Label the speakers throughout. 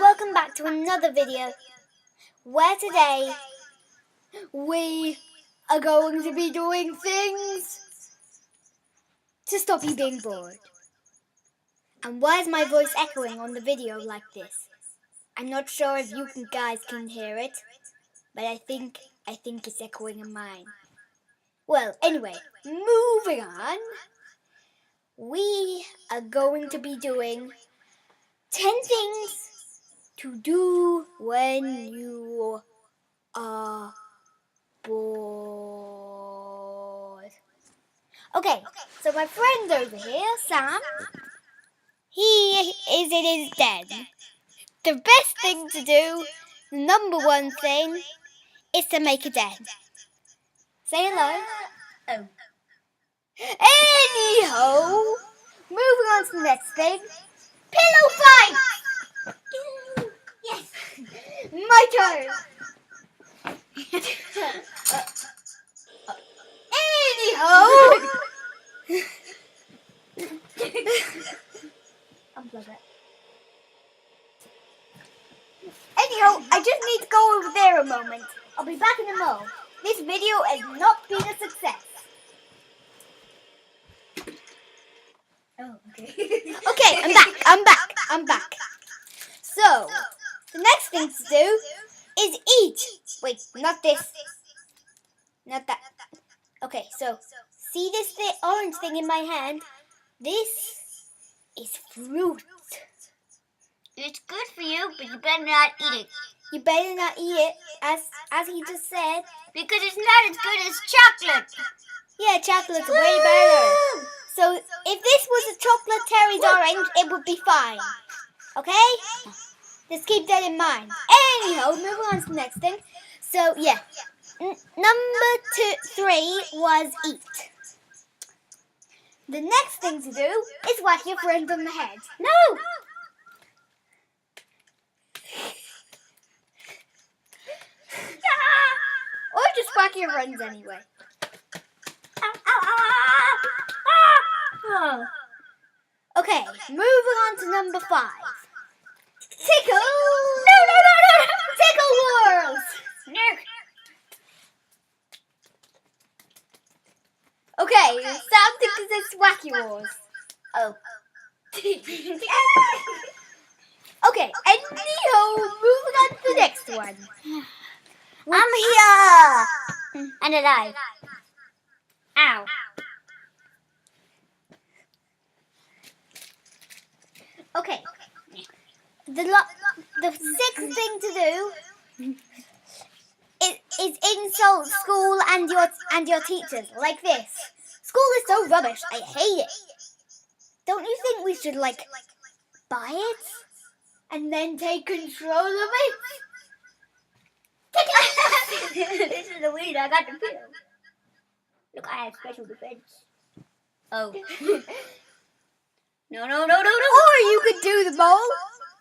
Speaker 1: welcome back to another video where today we are going to be doing things to stop you being bored. And why is my voice echoing on the video like this? I'm not sure if you guys can hear it, but I think it's echoing in mine. Well, anyway, moving on. We are going to be doing 10 things to do when you are bored. Okay, so my friend over here, Sam, he is in his den. The best thing to do, the number one thing, is to make a den. Say hello.
Speaker 2: Oh.
Speaker 1: Anyhow, moving on to the next thing. Pillow fight!
Speaker 2: Yes.
Speaker 1: My turn. Anyhow. Unplug it. Anyhow, I just need to go over there a moment. I'll be back in a mo. This video has not been a success.
Speaker 2: Oh, okay.
Speaker 1: Okay, I'm back. So, the next thing to do is eat. Wait, not this. Not that. Okay, so, see this orange thing in my hand? This is fruit.
Speaker 2: It's good for you, but you better not eat it.
Speaker 1: You better not eat it, as he just said.
Speaker 2: Because it's not as good as chocolate.
Speaker 1: Yeah, chocolate's way better. So, if this was a chocolate Terry's orange, it would be fine. Okay? Just keep that in mind. Anyhow, moving on to the next thing. So, yeah. Number 3 was eat. The next thing to do is whack your friend on the head. No! Or just whack your friends anyway. Okay, moving on to number 5. Tickle! No! Tickle Wars! Okay, Sam thinks it's Wacky Wars.
Speaker 2: Oh.
Speaker 1: Okay, anyhow, moving on to the next one.
Speaker 2: I'm here! And alive. Ow.
Speaker 1: Okay, the 6th thing to do is insult school and your teachers like this. School is so rubbish. I hate it. Don't you think we should buy it and then take control of it?
Speaker 2: This is the weed. I got the pill. Look, I have special defense. Oh. No.
Speaker 1: Or you could do them all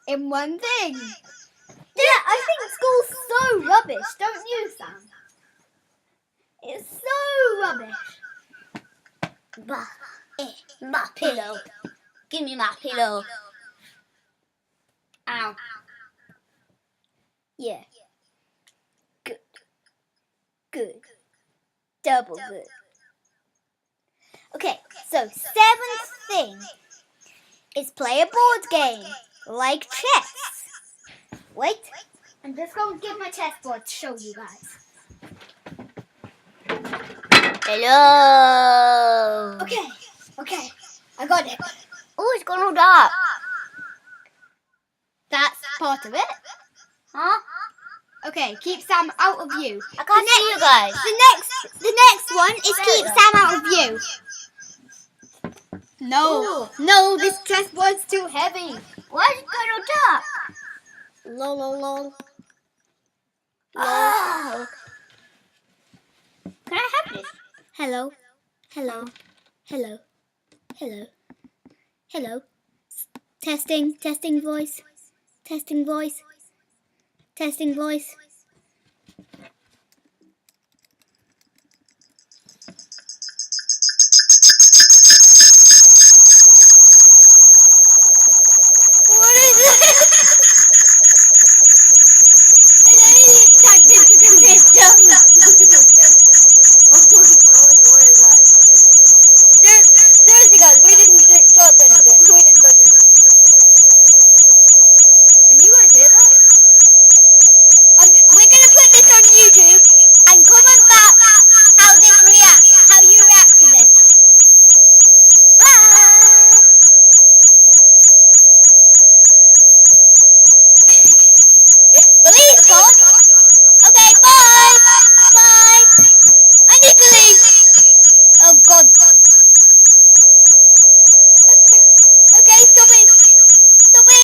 Speaker 1: in one thing. Yeah, I think school's so rubbish, don't you, Sam? It's so rubbish.
Speaker 2: My pillow. Give me my pillow. Ow.
Speaker 1: Yeah. Good. Double good. Okay, so 7th thing is play a board game, like chess. Wait, I'm just going to get my chessboard to show you guys.
Speaker 2: Hello.
Speaker 1: Okay, I got it.
Speaker 2: Oh, it's gonna dark.
Speaker 1: That's part of it.
Speaker 2: Huh?
Speaker 1: Okay, keep Sam out of view.
Speaker 2: I can't see you guys.
Speaker 1: The next one is keep Sam out of view. No, this chessboard's too heavy.
Speaker 2: Why is it gonna dark?
Speaker 1: Lol.
Speaker 2: Oh. Can I have this?
Speaker 1: Hello. Testing voice.